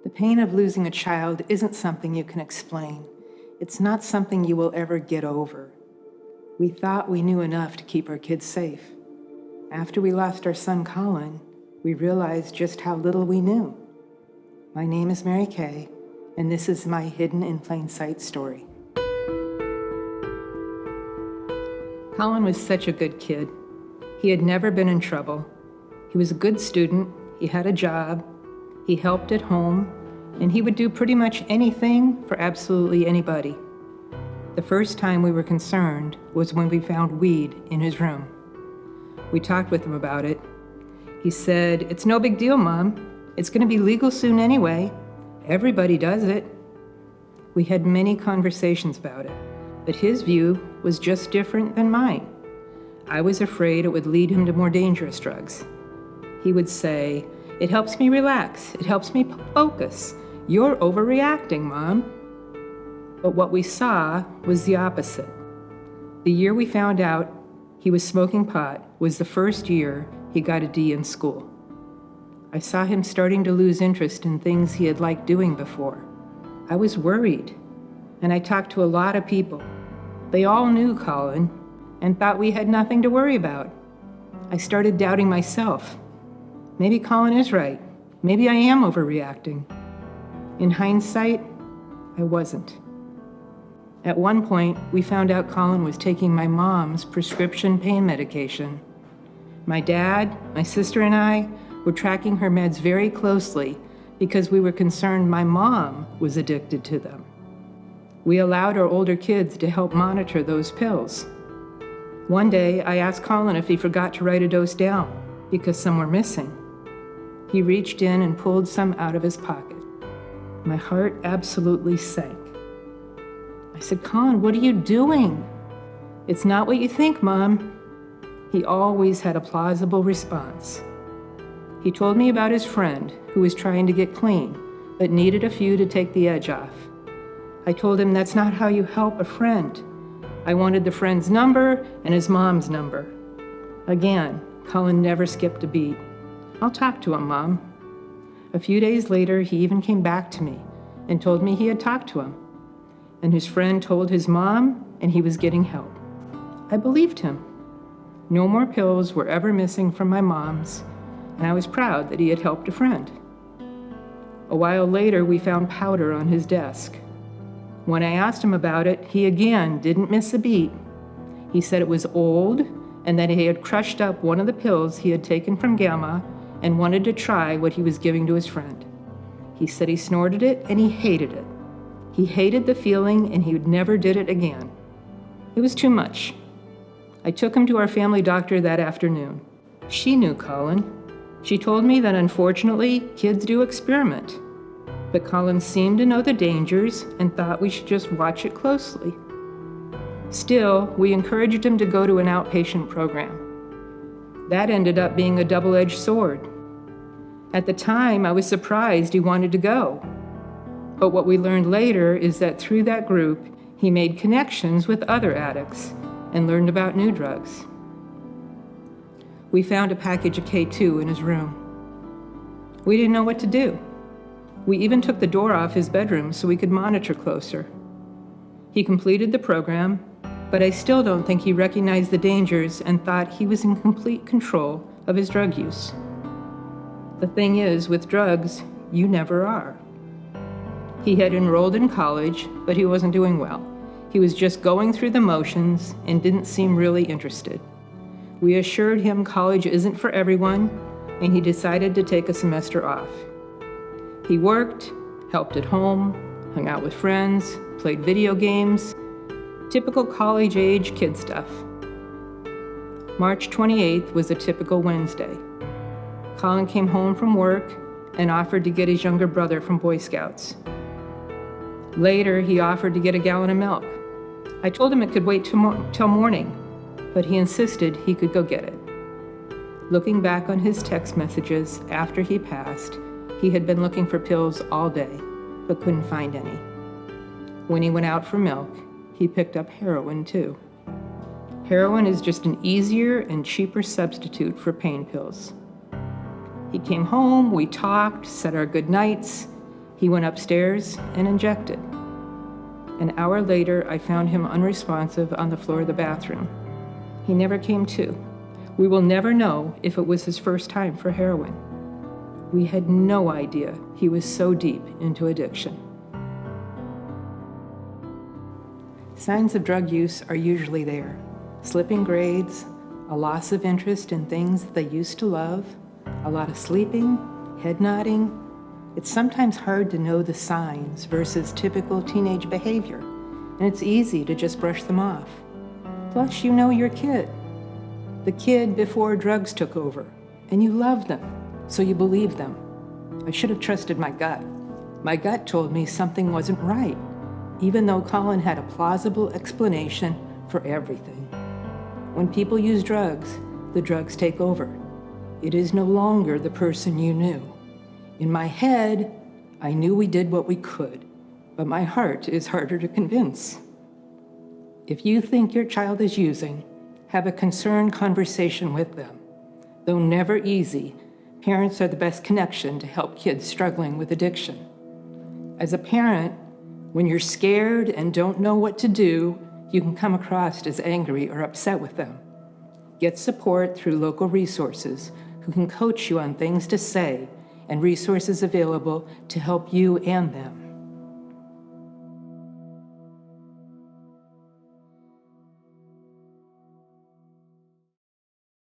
The pain of losing a child isn't something you can explain. It's not something you will ever get over. We thought we knew enough to keep our kids safe. After we lost our son Colin, we realized just how little we knew. My name is Mary Kay, and this is my Hidden in Plain Sight story. Colin was such a good kid. He had never been in trouble. He was a good student, he had a job, he helped at home, and he would do pretty much anything for absolutely anybody. The first time we were concerned was when we found weed in his room. We talked with him about it. He said, "It's no big deal, Mom. It's going to be legal soon anyway. Everybody does it." We had many conversations about it, but his view was just different than mine. I was afraid it would lead him to more dangerous drugs. He would say, "It helps me relax. It helps me focus. You're overreacting, Mom." But what we saw was the opposite. The year we found out he was smoking pot was the first year he got a D in school. I saw him starting to lose interest in things he had liked doing before. I was worried, and I talked to a lot of people. They all knew Colin and thought we had nothing to worry about. I started doubting myself. Maybe Colin is right. Maybe I am overreacting. In hindsight, I wasn't. At one point, we found out Colin was taking my mom's prescription pain medication. My dad, my sister, and I were tracking her meds very closely because we were concerned my mom was addicted to them. We allowed our older kids to help monitor those pills. One day, I asked Colin if he forgot to write a dose down because some were missing. He reached in and pulled some out of his pocket. My heart absolutely sank. I said, "Colin, what are you doing?" "It's not what you think, Mom." He always had a plausible response. He told me about his friend who was trying to get clean, but needed a few to take the edge off. I told him that's not how you help a friend. I wanted the friend's number and his mom's number. Again, Colin never skipped a beat. "I'll talk to him, Mom." A few days later, he even came back to me and told me he had talked to him. And his friend told his mom, and he was getting help. I believed him. No more pills were ever missing from my mom's, and I was proud that he had helped a friend. A while later, we found powder on his desk. When I asked him about it, he again didn't miss a beat. He said it was old and that he had crushed up one of the pills he had taken from Gamma and wanted to try what he was giving to his friend. He said he snorted it and he hated it. He hated the feeling and he never did it again. It was too much. I took him to our family doctor that afternoon. She knew Colin. She told me that unfortunately, kids do experiment. But Colin seemed to know the dangers and thought we should just watch it closely. Still, we encouraged him to go to an outpatient program. That ended up being a double-edged sword. At the time, I was surprised he wanted to go. But what we learned later is that through that group, he made connections with other addicts and learned about new drugs. We found a package of K2 in his room. We didn't know what to do. We even took the door off his bedroom so we could monitor closer. He completed the program, but I still don't think he recognized the dangers and thought he was in complete control of his drug use. The thing is, with drugs, you never are. He had enrolled in college, but he wasn't doing well. He was just going through the motions and didn't seem really interested. We assured him college isn't for everyone, and he decided to take a semester off. He worked, helped at home, hung out with friends, played video games, typical college-age kid stuff. March 28th was a typical Wednesday. Colin came home from work and offered to get his younger brother from Boy Scouts. Later, he offered to get a gallon of milk. I told him it could wait till morning, but he insisted he could go get it. Looking back on his text messages after he passed, he had been looking for pills all day, but couldn't find any. When he went out for milk, he picked up heroin too. Heroin is just an easier and cheaper substitute for pain pills. He came home, we talked, said our goodnights, He went upstairs and injected. An hour later, I found him unresponsive on the floor of the bathroom. He never came to. We will never know if it was his first time for heroin. We had no idea he was so deep into addiction. Signs of drug use are usually there. Slipping grades, a loss of interest in things they used to love, a lot of sleeping, head nodding. It's sometimes hard to know the signs versus typical teenage behavior, and it's easy to just brush them off. Plus, you know your kid. The kid before drugs took over, and you love them, so you believe them. I should have trusted my gut. My gut told me something wasn't right, even though Colin had a plausible explanation for everything. When people use drugs, the drugs take over. It is no longer the person you knew. In my head, I knew we did what we could, but my heart is harder to convince. If you think your child is using, have a concerned conversation with them. Though never easy, parents are the best connection to help kids struggling with addiction. As a parent, when you're scared and don't know what to do, you can come across as angry or upset with them. Get support through local resources who can coach you on things to say and resources available to help you and them.